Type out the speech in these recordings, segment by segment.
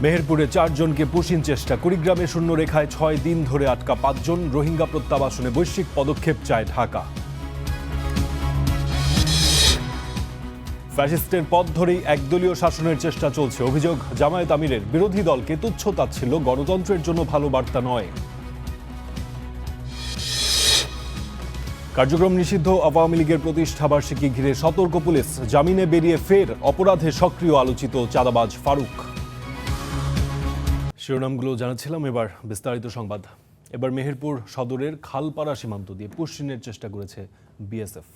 মেহেরপুরে 4 জনকে পুশিন চেষ্টা, কুড়িগ্রামে শূন্যরেখায় 6 দিন ধরে আটকা 5 জন। রোহিঙ্গা প্রত্যাবাসনে বৈশ্বিক পদক্ষেপ চায় ঢাকা। ফ্যাসিস্টের পথ ধরেই একদলীয় শাসনের চেষ্টা চলছে, অভিযোগ জামায়াত আমিরের। বিরোধী দলকে তুচ্ছ-তাচ্ছিল্য গণতন্ত্রের জন্য ভালো বার্তা নয়। কার্যক্রম নিষিদ্ধ আওয়ামী লীগের প্রতিষ্ঠাবার্ষিকী ঘিরে সতর্ক পুলিশ, জামিনে বেরিয়ে ফের অপরাধে সক্রিয় আলোচিত চাঁদাবাজ ফারুক। শিরোনামগুলো জানাচ্ছিলাম, এবার বিস্তারিত সংবাদ। এবার মেহেরপুর সদরের খালপাড়া সীমান্ত দিয়ে পুশিনের চেষ্টা করেছে বিএসএফ।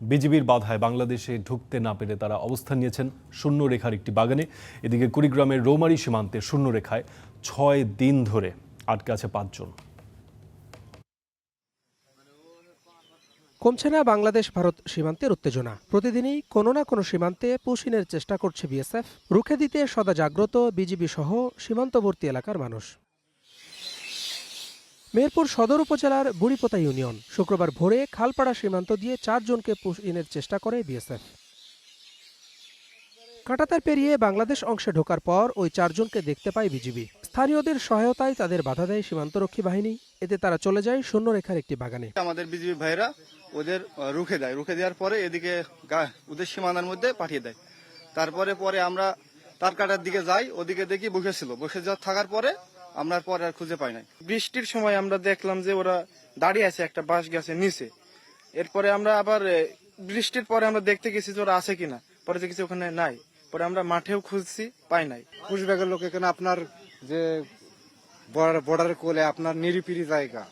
বিজিবির বাধায় বাংলাদেশে ঢুকতে না পেরে তারা অবস্থান নিয়েছেন শূন্যরেখার একটি বাগানে। এদিকে কুড়িগ্রামের রৌমারী সীমান্তে শূন্যরেখায় 6 দিন ধরে আটকে আছে 5 জন। কমছে না বাংলাদেশ ভারত সীমান্তের উত্তেজনা। প্রতিদিনই কোনো না কোনো সীমান্তে পুশিনের চেষ্টা করছে বিএসএফ। রুখে দিতে সদা জাগ্রত বিজিবি সহ সীমান্তবর্তী এলাকার মানুষ। মেহেরপুর সদর উপজেলার বুড়িপোতা ইউনিয়ন শুক্রবার ভোরে খালপাড়া সীমান্ত দিয়ে 4 জনকে পুশিনের চেষ্টা করে বিএসএফ। কাঁটাতার পেরিয়ে বাংলাদেশ অংশে ঢোকার পর ওই 4 জনকে দেখতে পায় বিজিবি। স্থানীয়দের সহায়তায় তাদের বাধা দেয় সীমান্তরক্ষী বাহিনী। এতে তারা চলে যায় শূন্যরেখার একটি বাগানে। আমাদের বিজিবি ভাইরা ওদের রুখে দেওয়ার পরে এদিকে ওদের সীমানার মধ্যে পাঠিয়ে দেয়। তারপরে আমরা তার কাটার দিকে যাই, ওদিকে দেখি বসে থাকার পরে আমরা পরে আর খুঁজে পাই নাই। বৃষ্টির সময় আমরা দেখলাম যে ওরা দাঁড়িয়ে আছে একটা বাঁশ গাছের নিচে। এরপরে আমরা আবার বৃষ্টির পরে আমরা দেখতে গেছি যে ওরা আছে কিনা, পরে দেখেছি ওখানে নাই। পরে আমরা মাঠেও খুঁজছি, পাই নাই। পুশব্যাগের লোক এখানে আপনার যে বর্ডারের কোলে আপনার নিরিপিরি জায়গা,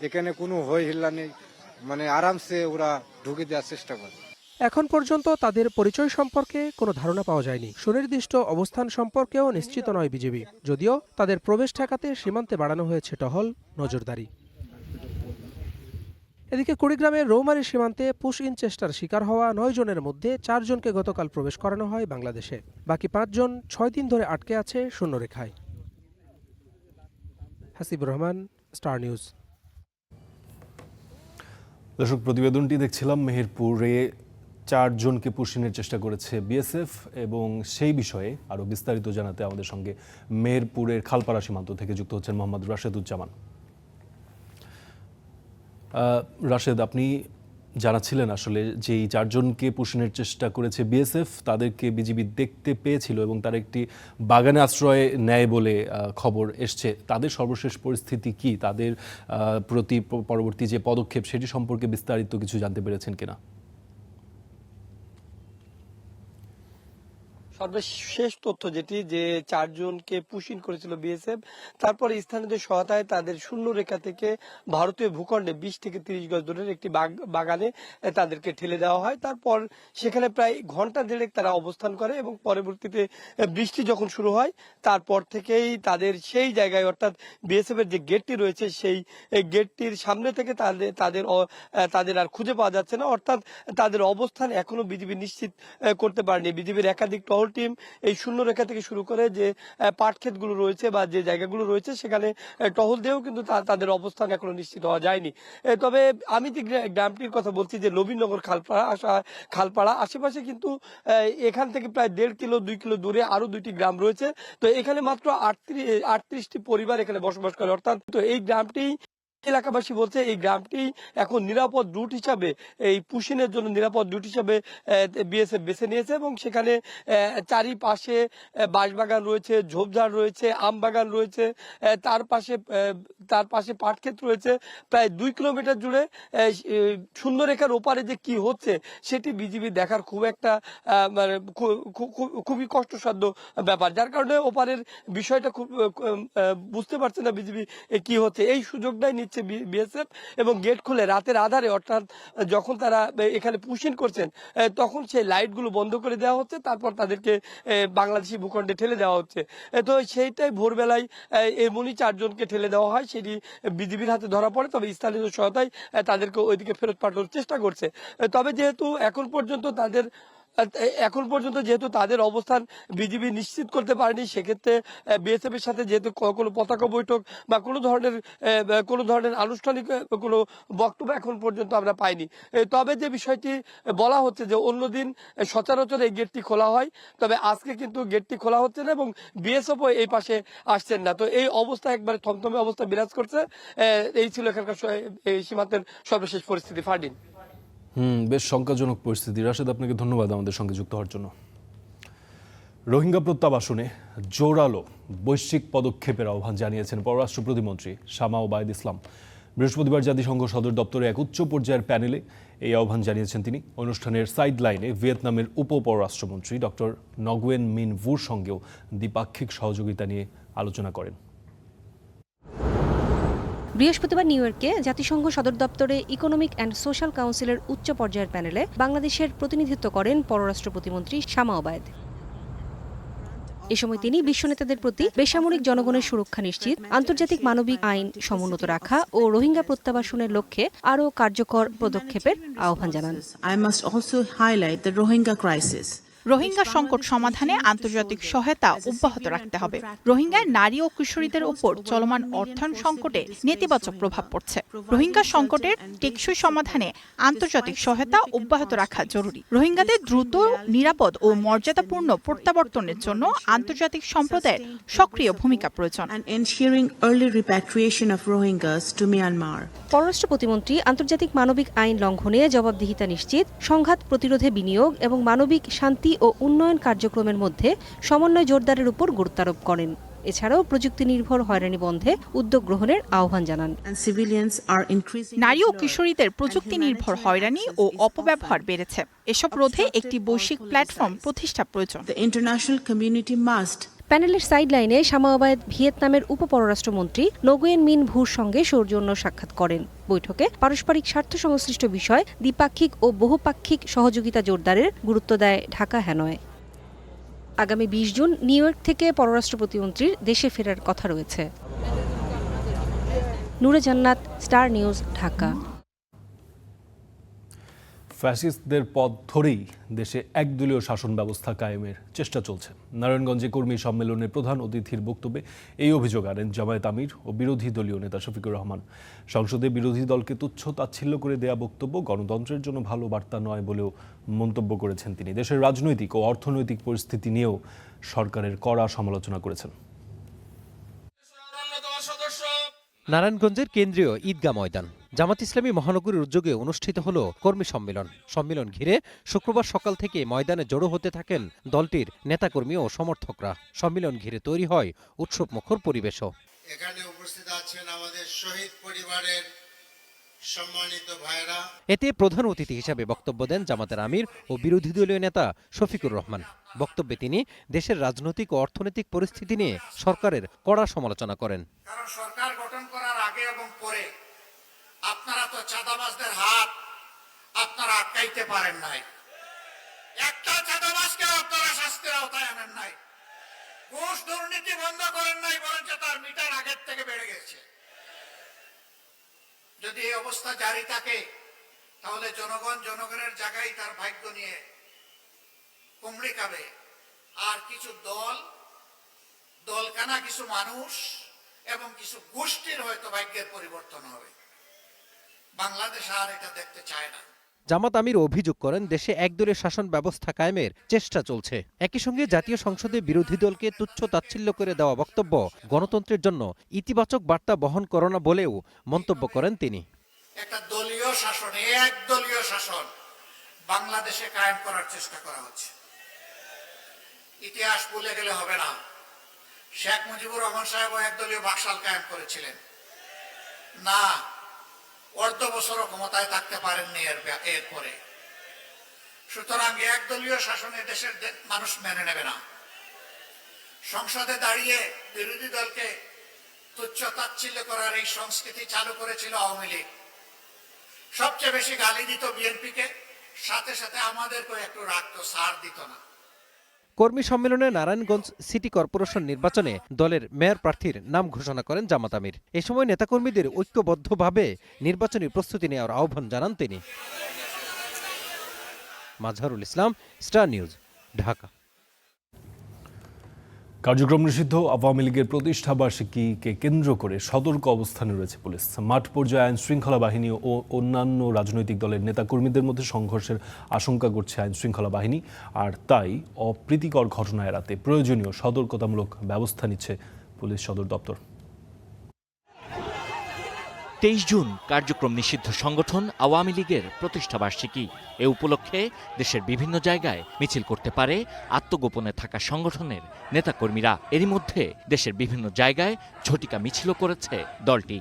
এখানে কোনো হই হিল্লা নেই, মানে আরামসে ওরা ঢুকে দেওয়ার চেষ্টা করে। এখন পর্যন্ত তাদের পরিচয় সম্পর্কে কোনো ধারণা পাওয়া যায়নি। সুনির্দিষ্ট অবস্থান সম্পর্কেও নিশ্চিত নয় বিজেপি, যদিও তাদের প্রবেশ ঠেকাতে সীমান্তে বাড়ানো হয়েছে টহল, নজরদারি। এদিকে কুড়িগ্রামের রৌমারী সীমান্তে পুশ ইন চেষ্টার শিকার হওয়া 9 জনের মধ্যে 4 জনকে গতকাল প্রবেশ করানো হয় বাংলাদেশে। বাকি 5 জন 6 দিন ধরে আটকে আছে শূন্যরেখায়। Hasibur Rahman, Star News. দর্শক, প্রতিবেদনটি দেখছিলাম। মেহেরপুরে 4 জনকে পুশিনের চেষ্টা করেছে বিএসএফ, এবং সেই বিষয়ে আরও বিস্তারিত জানাতে আমাদের সঙ্গে মেহেরপুরের খালপাড়া সীমান্ত থেকে যুক্ত হচ্ছেন মোহাম্মদ রাশেদুজ্জামান। রাশেদ, আপনি জানাচ্ছিলেন আসলে যে এই 4 জনকে পুশিনের চেষ্টা করেছে বিএসএফ, তাদেরকে বিজিবি দেখতে পেয়েছিল এবং তারা একটি বাগানে আশ্রয় নেয় বলে খবর এসছে। তাদের সর্বশেষ পরিস্থিতি কি, তাদের প্রতি পরবর্তী যে পদক্ষেপ সেটি সম্পর্কে বিস্তারিত কিছু জানতে পেরেছেন কিনা? সর্বশেষ তথ্য যেটি, যে 4 জনকে পুশিন করেছিল বিএসএফ, তারপরে স্থানীয়দের সহায়তায় তাদের শূন্যরেখা থেকে ভারতীয় ভূখণ্ডে 20 থেকে 30 গজ দূরের একটি বাগানে তাদেরকে ঠেলে দেওয়া হয়। তারপর সেখানে প্রায় ঘন্টা দেড়েক তারা অবস্থান করে এবং পরবর্তীতে বৃষ্টি যখন শুরু হয় তারপর থেকেই তাদের সেই জায়গায়, অর্থাৎ বিএসএফ এর যে গেটটি রয়েছে সেই গেটটির সামনে থেকে তাদের আর খুঁজে পাওয়া যাচ্ছে না। অর্থাৎ তাদের অবস্থান এখনো বিজিবি নিশ্চিত করতে পারেনি। বিজিবির একাধিক টহল টিম এই শূন্যরেখা থেকে শুরু করে যে পাট ক্ষেতগুলো রয়েছে বা যে জায়গাগুলো রয়েছে সেখানে টহল দিয়েও কিন্তু তাদের অবস্থান এখনো নিশ্চিত হওয়া যায়নি। তবে আমি যে গ্রামটির কথা বলছি, যে নবীনগর খালপাড়া আশেপাশে কিন্তু এখান থেকে প্রায় 1.5 কিলো 2 কিলো দূরে আরো 2টি গ্রাম রয়েছে। তো এখানে মাত্র 38টি পরিবার এখানে বসবাস করে। অর্থাৎ তো এই গ্রামটি, এলাকাবাসী বলছে এই গ্রামটি এখন নিরাপদ রুট হিসাবে, এই পুশিনের জন্য নিরাপদ রুট হিসাবে বিএসএফ বেছে নিয়েছে এবং সেখানে চারিপাশে বাঁশবাগান রয়েছে, ঝোপঝাড় রয়েছে, আম বাগান রয়েছে, তার পাশে পাট ক্ষেত রয়েছে। প্রায় 2 কিলোমিটার জুড়ে শূন্যরেখার ওপারে যে কি হচ্ছে সেটি বিজিবি দেখার খুব একটা মানে খুবই কষ্টসাধ্য ব্যাপার, যার কারণে ওপারের বিষয়টা খুব বুঝতে পারছে না বিজিবি কি হচ্ছে। এই সুযোগটাই নিচ্ছে বিএসএফ এবং গেট খুলে রাতের আধারে, অর্থাৎ যখন তারা এখানে পুশিন করছেন তখন সেই লাইটগুলো বন্ধ করে দেওয়া হচ্ছে, তারপর তাদেরকে বাংলাদেশি ভূখণ্ডে ঠেলে দেওয়া হচ্ছে। তো সেইটাই ভোরবেলায় এমনই 4 জনকে ঠেলে দেওয়া হয়, সেটি বিজিবির হাতে ধরা পড়ে। তবে স্থানীয় সহায়তায় তাদেরকে ওইদিকে ফেরত পাঠানোর চেষ্টা করছে। তবে যেহেতু এখন পর্যন্ত তাদের এখন পর্যন্ত যেহেতু তাদের অবস্থান বিজিবি নিশ্চিত করতে পারেনি, সেক্ষেত্রে বিএসএফ এর সাথে যেহেতু কোনো পতাকা বৈঠক বা কোনো ধরনের আনুষ্ঠানিক কোনো বক্তব্য এখন পর্যন্ত আমরা পাইনি। তবে যে বিষয়টি বলা হচ্ছে যে অন্যদিন সচরাচর এই গেটটি খোলা হয়, তবে আজকে কিন্তু গেটটি খোলা হচ্ছে না এবং বিএসএফও এই পাশে আসছেন না। তো এই অবস্থা একবারে থমথমে অবস্থা বিরাজ করছে। এই ছিল এখানকার এই সীমান্তের সর্বশেষ পরিস্থিতি। ফারদিন, বেশ শঙ্কাজনক পরিস্থিতি। রাশেদ, আপনাকে ধন্যবাদ আমাদের সঙ্গে যুক্ত হওয়ার জন্য। রোহিঙ্গা প্রত্যাবাসনে জোরালো বৈশ্বিক পদক্ষেপের আহ্বান জানিয়েছেন পররাষ্ট্র প্রতিমন্ত্রী শামা ওবায়দ ইসলাম। বৃহস্পতিবার জাতিসংঘ সদর দপ্তরে এক উচ্চ পর্যায়ের প্যানেলে এই আহ্বান জানিয়েছেন তিনি। অনুষ্ঠানের সাইড লাইনে ভিয়েতনামের উপপররাষ্ট্রমন্ত্রী ডক্টর নগুয়েন মিন ভুর সঙ্গেও দ্বিপাক্ষিক সহযোগিতা নিয়ে আলোচনা করেন। বৃহস্পতিবার নিউ ইয়র্কে জাতিসংঘ সদর দপ্তরে ইকোনমিক অ্যান্ড সোশ্যাল কাউন্সিলের উচ্চ পর্যায়ের প্যানেলে বাংলাদেশের প্রতিনিধিত্ব করেন পররাষ্ট্র প্রতিমন্ত্রী শামা ওবায়দ। এ সময় তিনি বিশ্ব নেতাদের প্রতি বেসামরিক জনগণের সুরক্ষা নিশ্চিত, আন্তর্জাতিক মানবিক আইন সমুন্নত রাখা ও রোহিঙ্গা প্রত্যাবাসনের লক্ষ্যে আরও কার্যকর পদক্ষেপের আহ্বান জানান। রোহিঙ্গা সংকট সমাধানে আন্তর্জাতিক সহায়তা অব্যাহত রাখতে হবে। রোহিঙ্গার নারী ও কিশোরীদের উপর চলমান অর্থায়ন সংকটে নেতিবাচক প্রভাব পড়ছে। রোহিঙ্গা সংকটের টেকসই সমাধানে আন্তর্জাতিক সহায়তা অব্যাহত রাখা জরুরি। রোহিঙ্গাদের দ্রুত, নিরাপদ ও মর্যাদাপূর্ণ প্রত্যাবর্তনের জন্য আন্তর্জাতিক সম্প্রদায়ের সক্রিয় ভূমিকা প্রয়োজন। পররাষ্ট্র প্রতিমন্ত্রী আন্তর্জাতিক মানবিক আইন লঙ্ঘনে জবাবদিহিতা নিশ্চিত, সংঘাত প্রতিরোধে বিনিয়োগ এবং মানবিক শান্তি ও উন্নয়ন কার্যক্রমের মধ্যে সমন্বয় জোরদারের উপর গুরুত্বারোপ করেন। এছাড়াও প্রযুক্তি নির্ভর হয়রানি বন্ধে উদ্যোগ গ্রহণের আহ্বান জানান। নারী ও কিশোরীদের প্রযুক্তি নির্ভর হয়রানি ও অপব্যবহার বেড়েছে। এসব রোধে একটি বৈশ্বিক প্ল্যাটফর্ম প্রতিষ্ঠা প্রয়োজন। প্যানেলের সাইড লাইনে শামা ওবায়দ ভিয়েতনামের উপপররাষ্ট্রমন্ত্রী নগুয়েন মিন ভুর সঙ্গে সৌজন্য সাক্ষাৎ করেন। বৈঠকে পারস্পরিক স্বার্থ সংশ্লিষ্ট বিষয়, দ্বিপাক্ষিক ও বহুপাক্ষিক সহযোগিতা জোরদারের গুরুত্ব দেয় ঢাকা হ্যানয়। আগামী 20 জুন নিউ ইয়র্ক থেকে পররাষ্ট্র প্রতিমন্ত্রীর দেশে ফেরার কথা রয়েছে। নূরে জান্নাত, স্টার নিউজ, ঢাকা। ফ্যাসিস্টদের পথ ধরেই দেশে একদলীয় শাসন ব্যবস্থা কায়েমের চেষ্টা চলছে। নারায়ণগঞ্জে কর্মী সম্মেলনের প্রধান অতিথির বক্তব্যে এই অভিযোগ আনেন জামায়াত আমির ও বিরোধী দলীয় নেতা শফিকুর রহমান। সংসদে বিরোধী দলকে তুচ্ছ তাচ্ছিল্য করে দেয়া বক্তব্য গণতন্ত্রের জন্য ভালো বার্তা নয় বলেও মন্তব্য করেছেন তিনি। দেশের রাজনৈতিক ও অর্থনৈতিক পরিস্থিতি নিয়েও সরকারের কড়া সমালোচনা করেছেন। নারায়ণগঞ্জের কেন্দ্রীয় ঈদগাহ ময়দান জামাত ইসলামী মহানগরীর উদ্যোগে অনুষ্ঠিত হল কর্মী সম্মেলন। সম্মেলন ঘিরে শুক্রবার সকাল থেকে ময়দানে জড়ো হতে থাকেন দলটির নেতাকর্মী ও সমর্থকরা। সম্মেলন ঘিরে তৈরি হয় উৎসবমুখর পরিবেশও। এখানে উপস্থিত আছেন আমাদের শহীদ পরিবারের সম্মানিত ভাইরা। এতে প্রধান অতিথি হিসেবে বক্তব্য দেন জামাতের আমির ও বিরোধী দলীয় নেতা শফিকুর রহমান। বক্তব্যে তিনি দেশের রাজনৈতিক ও অর্থনৈতিক পরিস্থিতি নিয়ে সরকারের কড়া সমালোচনা করেন। কারণ সরকার গঠন করার আগে এবং পরে আপনারা তো চাঁদাবাজদের হাত আপনারা আটকাইতে পারেন নাই। একটা চাঁদাবাজকে আপনারা শাস্তির আওতায় আনেন নাই। ঘুষ দুর্নীতি বন্ধ করেন নাই, বরঞ্চ তার মিটার আগের থেকে বেড়ে গেছে। যদি এই অবস্থা জারি থাকে তাহলে জনগণের জায়গায় তার ভাগ্য নিয়ে কুমড়ি খাবে। আর কিছু দলকানা কিছু মানুষ এবং কিছু গোষ্ঠীর হয়তো ভাগ্যের পরিবর্তন হবে। বাংলাদেশ আর এটা দেখতে চায় না। জামাত আমির অভিযোগ করেন দেশে একদলীয় শাসন ব্যবস্থা কায়েমের চেষ্টা চলছে। একই সঙ্গে জাতীয় সংসদে বিরোধী দলকে তুচ্ছ তাচ্ছিল্য করে দেওয়া বক্তব্য গণতন্ত্রের জন্য ইতিবাচক বার্তা বহন করে না বলেও মন্তব্য করেন তিনি। একটা দলীয় শাসন, একদলীয় শাসন বাংলাদেশে কায়েম করার চেষ্টা করা হচ্ছে। ইতিহাস ভুলে গেলে হবে না। শেখ মুজিবুর রহমান সাহেব একদলীয় বাকশাল কায়েম করেছিলেন না, অর্ধ বছরও ক্ষমতায় থাকতে পারেননি এরপরে। সুতরাং একদলীয় শাসনে দেশের মানুষ মেনে নেবে না। সংসদে দাঁড়িয়ে বিরোধী দলকে তুচ্ছ তাচ্ছিল্য করার এই সংস্কৃতি চালু করেছিল আওয়ামী লীগ। সবচেয়ে বেশি গালি দিত বিএনপিকে, সাথে সাথে আমাদেরকেও একটু রাখতো, ছাড় দিত না। কর্মী সম্মেলনে নারায়ণগঞ্জ সিটি কর্পোরেশন নির্বাচনে দলের মেয়র প্রার্থীর নাম ঘোষণা করেন জামাত আমির। এ সময় নেতাকর্মীদের ঐক্যবদ্ধভাবে নির্বাচনী প্রস্তুতি নেওয়ার আহ্বান জানান তিনি। Mazharul Islam, star News, Dhaka. কার্যক্রম নিষিদ্ধ আওয়ামী লীগের প্রতিষ্ঠা বার্ষিকীকে কেন্দ্র করে সতর্ক অবস্থানে রয়েছে পুলিশ। মাঠ পর্যায়ে আইন শৃঙ্খলা বাহিনী ও অন্যান্য রাজনৈতিক দলের নেতাকর্মীদের মধ্যে সংঘর্ষের আশঙ্কা করছে আইন শৃঙ্খলা বাহিনী, আর তাই অপ্রীতিকর ঘটনা এড়াতে প্রয়োজনীয় সতর্কতামূলক ব্যবস্থা নিচ্ছে পুলিশ সদর দপ্তর। 23 জুন কার্যক্রম নিষিদ্ধ সংগঠন আওয়ামী লীগের প্রতিষ্ঠা বার্ষিকী। এ উপলক্ষে দেশের বিভিন্ন জায়গায় মিছিল করতে পারে আত্মগোপনে থাকা সংগঠনের নেতাকর্মীরা। এরই মধ্যে দেশের বিভিন্ন জায়গায় ঝটিকা মিছিলও করেছে দলটি।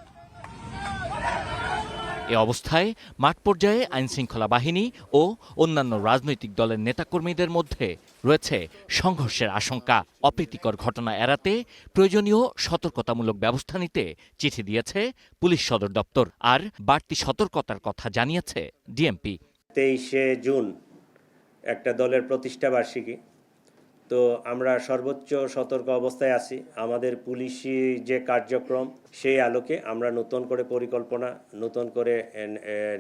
এ অবস্থায় মাঠ পর্যায়ে আইনশৃঙ্খলা বাহিনী ও অন্যান্য রাজনৈতিক দলের নেতাকর্মীদের মধ্যে রয়েছে সংঘর্ষের আশঙ্কা। অপ্রীতিকর ঘটনা এড়াতে প্রয়োজনীয় সতর্কতামূলক ব্যবস্থা নিতে চিঠি দিয়েছে পুলিশ সদর দপ্তর, আর বাড়তি সতর্কতার কথা জানিয়েছে ডিএমপি। 23 জুন একটা দলের প্রতিষ্ঠা বার্ষিকী, তো আমরা সর্বোচ্চ সতর্ক অবস্থায় আছি। আমাদের পুলিশি যে কার্যক্রম সেই আলোকে আমরা নতুন করে পরিকল্পনা, নতুন করে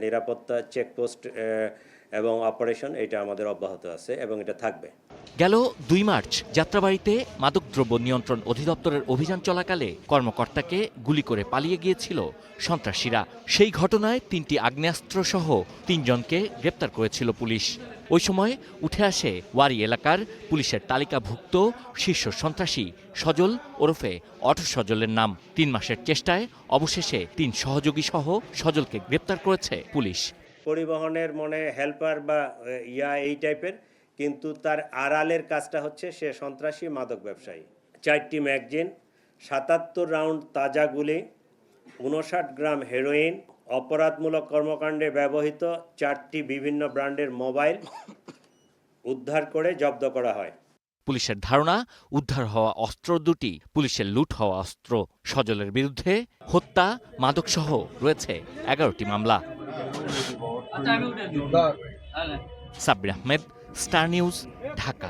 নিরাপত্তা চেকপোস্ট এবং অপারেশন এটা আমাদের অব্যাহত আছে এবং এটা থাকবে। গেল 2 মার্চ যাত্রাবাড়িতে মাদকদ্রব্য নিয়ন্ত্রণ অধিদপ্তরের অভিযান চলাকালে কর্মকর্তাকে গুলি করে পালিয়ে গিয়েছিল সন্ত্রাসীরা। সেই ঘটনায় 3টি আগ্নেয়াস্ত্র সহ 3 জনকে গ্রেপ্তার করেছিল পুলিশ। ওই সময় উঠে আসে ওয়ারি এলাকার পুলিশের তালিকাভুক্ত শীর্ষ সন্ত্রাসী সজল ওরফে অটো সজলের নাম। 3 মাসের চেষ্টায় অবশেষে 3 সহযোগী সহ সজলকে গ্রেপ্তার করেছে পুলিশ। পরিবহনের মনে হেল্পার বা এই টাইপের, কিন্তু তার আড়ালের কাজটা হচ্ছে সে সন্ত্রাসী মাদক ব্যবসায়ী। 4টি ম্যাগজিন, 77 রাউন্ড তাজা গুলি, 59 গ্রাম হেরোইন, অপরাধমূলক কর্মকাণ্ডে ব্যবহৃত 4টি বিভিন্ন ব্র্যান্ডের মোবাইল উদ্ধার করে জব্দ করা হয়। পুলিশের ধারণা উদ্ধার হওয়া অস্ত্র দুটি পুলিশের লুট হওয়া অস্ত্র। সজলের বিরুদ্ধে হত্যা, মাদকসহ রয়েছে 11টি মামলা। Sabbir Ahmed, star News, Dhaka.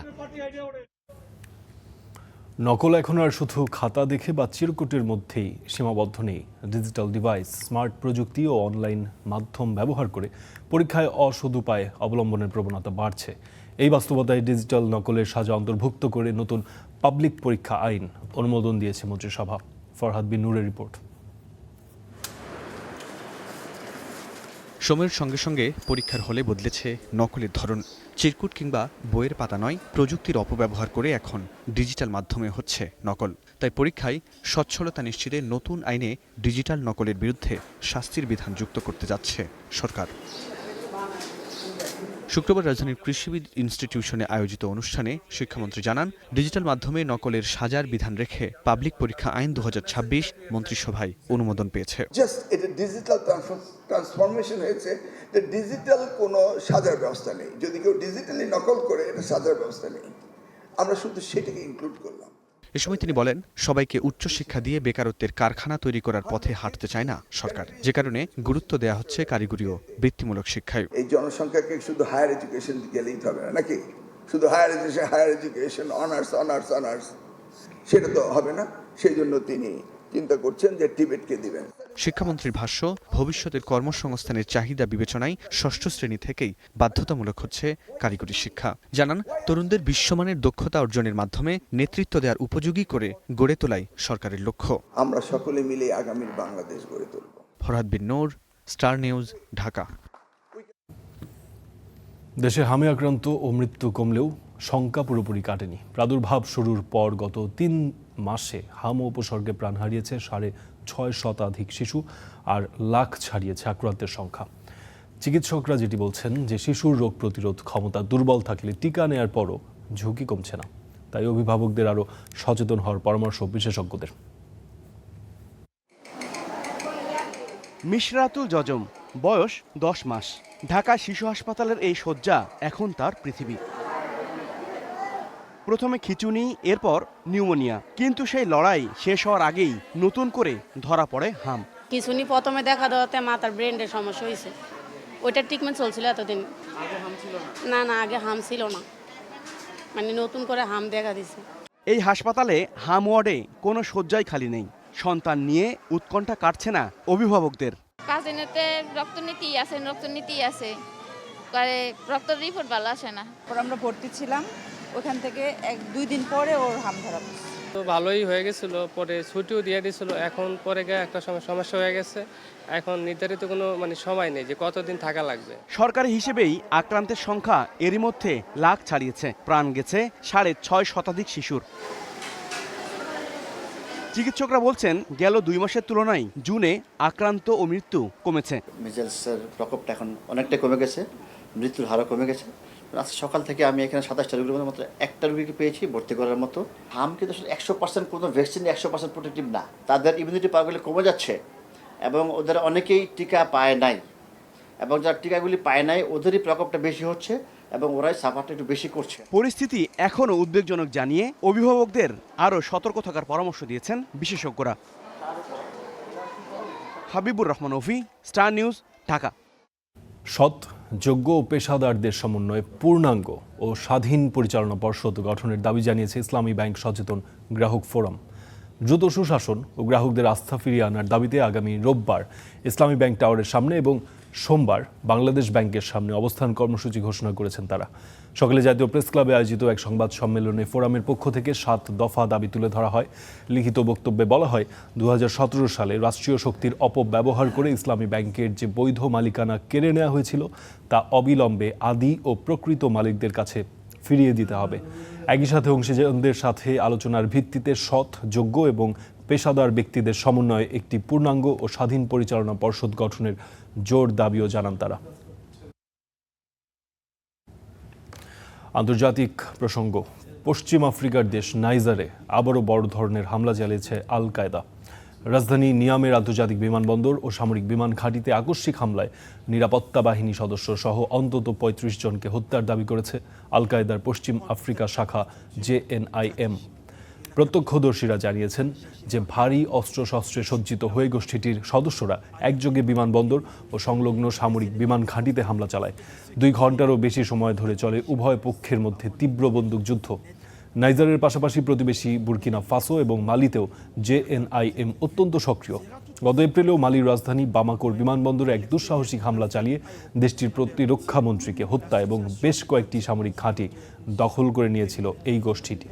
নকল এখন আর শুধু খাতা দেখে বা চিরকুটের মধ্যেই সীমাবদ্ধ নেই। ডিজিটাল ডিভাইস, স্মার্ট প্রযুক্তি ও অনলাইন মাধ্যম ব্যবহার করে পরীক্ষায় অসৎ উপায় অবলম্বনের প্রবণতা বাড়ছে। এই বাস্তবতায় ডিজিটাল নকলের সাজা অন্তর্ভুক্ত করে নতুন পাবলিক পরীক্ষা আইন অনুমোদন দিয়েছে মন্ত্রিসভা। ফরহাদ বিন নূরের রিপোর্ট। সময়ের সঙ্গে সঙ্গে পরীক্ষার হলে বদলেছে নকলের ধরন। চিরকুট কিংবা বইয়ের পাতা নয়, প্রযুক্তির অপব্যবহার করে এখন ডিজিটাল মাধ্যমে হচ্ছে নকল। তাই পরীক্ষায় স্বচ্ছলতা নিশ্চিতে নতুন আইনে ডিজিটাল নকলের বিরুদ্ধে শাস্তির বিধান যুক্ত করতে যাচ্ছে সরকার। শুক্রবার রাজধানীর কৃষিবিদ ইনস্টিটিউশনে আয়োজিত অনুষ্ঠানে শিক্ষামন্ত্রী জানান, ডিজিটাল মাধ্যমে নকলের সাজার বিধান রেখে পাবলিক পরীক্ষা আইন 2026 মন্ত্রিসভায় অনুমোদন পেয়েছে। এটা ডিজিটাল ট্রান্সফরমেশন হয়েছে, যে ডিজিটাল কোনো সাজার ব্যবস্থা নেই। যদি কেউ ডিজিটালি নকল করে, এটা সাজার ব্যবস্থা নেই। আমরা শুধু সেটাকে ইনক্লুড করলাম। এ সময় তিনি বলেন, সবাইকে উচ্চশিক্ষা দিয়ে বেকারত্বের কারখানা তৈরি করার পথে হাঁটতে চায় না সরকার, যে কারণে গুরুত্ব দেওয়া হচ্ছে কারিগরি ও বৃত্তিমূলক শিক্ষায়। এই জনসংখ্যাকে শুধু হায়ার এডুকেশন গেলেই হবে না, নাকি শুধু হায়ার এডুকেশন অনার্স সেটা তো হবে না। সেই জন্য তিনি চিন্তা করছেন যে টিবেটকে দিবেন। শিক্ষামন্ত্রীর ভাষ্য, ভবিষ্যতের কর্মসংস্থানের চাহিদা বিবেচনায় 6ষ্ঠ শ্রেণী থেকেই বাধ্যতামূলক হচ্ছে কারিগরি শিক্ষা। জানান, তরুণদের বিশ্বমানের দক্ষতা অর্জনের মাধ্যমে নেতৃত্ব দেওয়ার উপযোগী করে গড়ে তোলাই সরকারের লক্ষ্য। আমরা সকলে মিলে আগামীর বাংলাদেশ গড়ে তুলব। ফরহাদ বিন নূর, স্টার নিউজ, ঢাকা। দেশে হামে আক্রান্ত ও মৃত্যু কমলেও শঙ্কা পুরোপুরি কাটেনি। প্রাদুর্ভাব শুরুর পর গত 3 মাসে হাম উপসর্গে প্রাণ হারিয়েছে 6.5 শতাধিক শিশু, আর লাখ ছাড়িয়েছে আক্রান্তের সংখ্যা। চিকিৎসকরা যেটি বলছেন যে শিশুর রোগ প্রতিরোধ ক্ষমতা দুর্বল থাকলে টিকা নেয়ার পরও ঝুঁকি কমছে না। তাই অভিভাবকদের আরও সচেতন হওয়ার পরামর্শ বিশেষজ্ঞদের। মিশরাতুল জজম, বয়স 10 মাস। ঢাকা শিশু হাসপাতালের এই শয্যা এখন তার পৃথিবী। প্রথমে খিঁচুনি, এরপর নিউমোনিয়া, কিন্তু সেই লড়াই শেষ হওয়ার আগেই নতুন করে ধরা পড়ে হাম। খিঁচুনি প্রথমে দেখা দেওয়াতে মাথার ব্রেনের সমস্যা হয়েছে, ওইটার ট্রিটমেন্ট চলছিল এতদিন। না আগে হাম ছিল না, মানে নতুন করে হাম দেখা দিছে। এই হাসপাতালে হাম ওয়ার্ডে কোনো শয্যাই খালি নেই। সন্তান নিয়ে উৎকণ্ঠা কাটছে না অভিভাবকদের। কাজিনেতে রক্তনীতি আছে, করে রক্তের রিপোর্ট ভালো আসে না। পরে আমরা ভর্তি ছিলাম, ওখান থেকে 1-2 দিন পরে ওর হাম ধরা পড়ছে। তো ভালোই হয়ে গেছিল, পরে ছুটিও দিয়ে দিয়েছিল। এখন পরে গিয়ে একটা সমস্যা হয়ে গেছে। এখন নির্ধারিত কোনো সময় নেই যে কতদিন থাকা লাগবে। সরকারি হিসেবেই আক্রান্তের সংখ্যা এরই মধ্যে লাখ ছাড়িয়েছে। প্রাণ গেছে 6.5 শতাধিক শিশুর। চিকিৎসকরা বলছেন গেল 2 মাসের তুলনায় জুনে আক্রান্ত ও মৃত্যু কমেছে। মিজেলসের প্রকোপটা এখন অনেকটা কমে গেছে, মৃত্যুর হারও কমে গেছে। আজকে সকাল থেকে আমি এখানে 27টা রোগীর মধ্যে মাত্র একটা রোগীকে পেয়েছি ভর্তি করার মতো। হাম কিন্তু আসলে 100% কোনো ভ্যাকসিন 100% প্রোটেক্টিভ না। তাদের ইমিউনিটি পাওয়ারগুলি কমে যাচ্ছে এবং ওদের অনেকেই টিকা পায় নাই, এবং যারা টিকাগুলি পায় নাই ওদেরই প্রকোপটা বেশি হচ্ছে এবং ওরাই সাফারটা একটু বেশি করছে। পরিস্থিতি এখনও উদ্বেগজনক জানিয়ে অভিভাবকদের আরও সতর্ক থাকার পরামর্শ দিয়েছেন বিশেষজ্ঞরা। হাবিবুর রহমান অফি, স্টার নিউজ, ঢাকা। সৎ, যোগ্য ও পেশাদারদের সমন্বয়ে পূর্ণাঙ্গ ও স্বাধীন পরিচালনা পর্ষদ গঠনের দাবি জানিয়েছে ইসলামী ব্যাংক সচেতন গ্রাহক ফোরাম। দ্রুত সুশাসন ও গ্রাহকদের আস্থা ফিরিয়ে আনার দাবিতে আগামী রোববার ইসলামী ব্যাংক টাওয়ারের সামনে এবং সোমবার বাংলাদেশ ব্যাংকের সামনে অবস্থান কর্মসূচি ঘোষণা করেছেন তারা। সকালে জাতীয় প্রেস ক্লাবে আয়োজিত এক সংবাদ সম্মেলনে ফোরামের পক্ষ থেকে 7 দফা দাবি তুলে ধরা হয়। লিখিত বক্তব্যে বলা হয়, 2017 সালে রাষ্ট্রীয় শক্তির অপব্যবহার করে ইসলামী ব্যাংকের যে বৈধ মালিকানা কেড়ে নেওয়া হয়েছিল তা অবিলম্বে আদি ও প্রকৃত মালিকদের কাছে ফিরিয়ে দিতে হবে। একই সাথে অংশীদারদের সাথে আলোচনার ভিত্তিতে সৎ, যোগ্য এবং পেশাদার ব্যক্তিদের সমন্বয়ে একটি পূর্ণাঙ্গ ও স্বাধীন পরিচালনা পর্ষদ গঠনের জোর দাবিও জানান তারা। আন্তর্জাতিক প্রসঙ্গ, পশ্চিম আফ্রিকার দেশ নাইজারে আবারও বড় ধরনের হামলা চালিয়েছে আল কায়দা। রাজধানী নিয়ামের আন্তর্জাতিক বিমানবন্দর ও সামরিক বিমান ঘাঁটিতে আকস্মিক হামলায় নিরাপত্তা বাহিনী সদস্য সহ অন্তত 35 জনকে হত্যার দাবি করেছে আল কায়দার পশ্চিম আফ্রিকা শাখা JNIM। প্রত্যক্ষদর্শীরা জানিয়েছেন যে ভারী অস্ত্রশস্ত্রে সজ্জিত হয়ে গোষ্ঠীটির সদস্যরা একযোগে বিমানবন্দর ও সংলগ্ন সামরিক বিমান ঘাঁটিতে হামলা চালায়। 2 ঘন্টারও বেশি সময় ধরে চলে উভয় পক্ষের মধ্যে তীব্র বন্দুকযুদ্ধ। নাইজারের পাশাপাশি প্রতিবেশী বুর্কিনা ফাসো এবং মালিতেও JNIM অত্যন্ত সক্রিয়। গত এপ্রিলেও মালির রাজধানী বামাকোর বিমানবন্দরে এক দুঃসাহসিক হামলা চালিয়ে দেশটির প্রতিরক্ষা মন্ত্রীকে হত্যা এবং বেশ কয়েকটি সামরিক ঘাঁটি দখল করে নিয়েছিল এই গোষ্ঠীটি।